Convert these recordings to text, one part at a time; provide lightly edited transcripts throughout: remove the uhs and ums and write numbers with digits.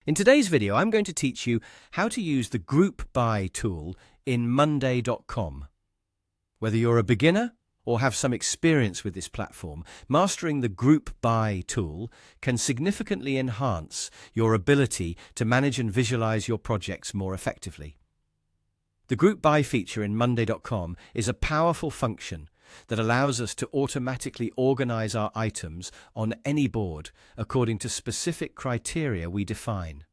In today's video, I'm going to teach you how to use the Group By tool in Monday.com. Whether you're a beginner or have some experience with this platform, mastering the Group By tool can significantly enhance your ability to manage and visualize your projects more effectively. The Group By feature in Monday.com is a powerful function that allows us to automatically organize our items on any board according to specific criteria we define.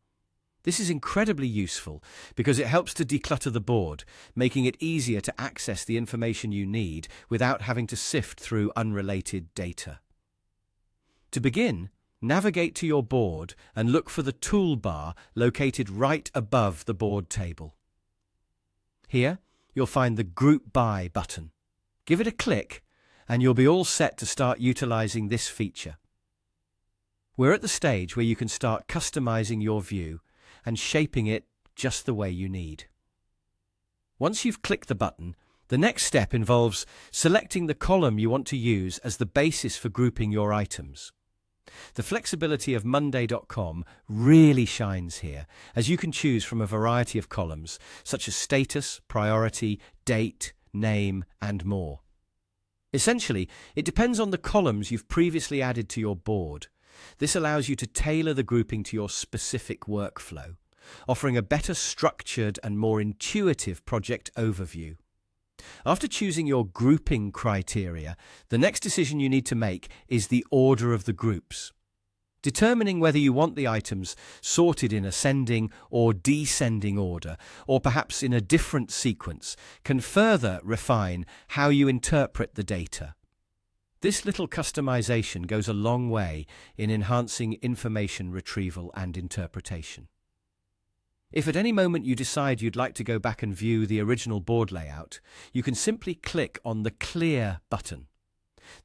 This is incredibly useful because it helps to declutter the board, making it easier to access the information you need without having to sift through unrelated data. To begin, navigate to your board and look for the toolbar located right above the board table. Here, you'll find the Group By button. Give it a click and you'll be all set to start utilizing this feature. We're at the stage where you can start customizing your view and shaping it just the way you need. Once you've clicked the button, the next step involves selecting the column you want to use as the basis for grouping your items. The flexibility of Monday.com really shines here, as you can choose from a variety of columns, such as status, priority, date, name, and more. Essentially, it depends on the columns you've previously added to your board. This allows you to tailor the grouping to your specific workflow, offering a better structured and more intuitive project overview. After choosing your grouping criteria, the next decision you need to make is the order of the groups. Determining whether you want the items sorted in ascending or descending order, or perhaps in a different sequence, can further refine how you interpret the data. This little customization goes a long way in enhancing information retrieval and interpretation. If at any moment you decide you'd like to go back and view the original board layout, you can simply click on the Clear button.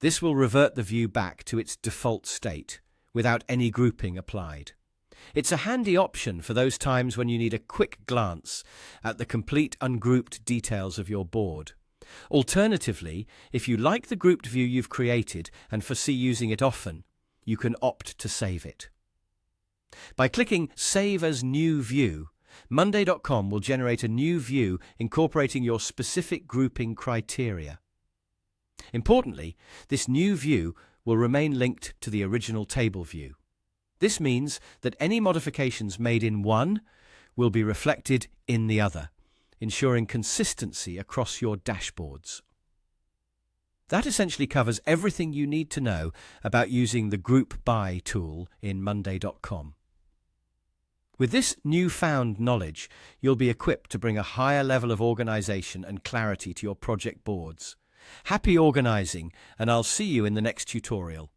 This will revert the view back to its default state, without any grouping applied. It's a handy option for those times when you need a quick glance at the complete ungrouped details of your board. Alternatively, if you like the grouped view you've created and foresee using it often, you can opt to save it. By clicking Save as New View, Monday.com will generate a new view incorporating your specific grouping criteria. Importantly, this new view will remain linked to the original table view. This means that any modifications made in one will be reflected in the other, ensuring consistency across your dashboards. That essentially covers everything you need to know about using the Group By tool in Monday.com. With this newfound knowledge, you'll be equipped to bring a higher level of organization and clarity to your project boards. Happy organizing, and I'll see you in the next tutorial.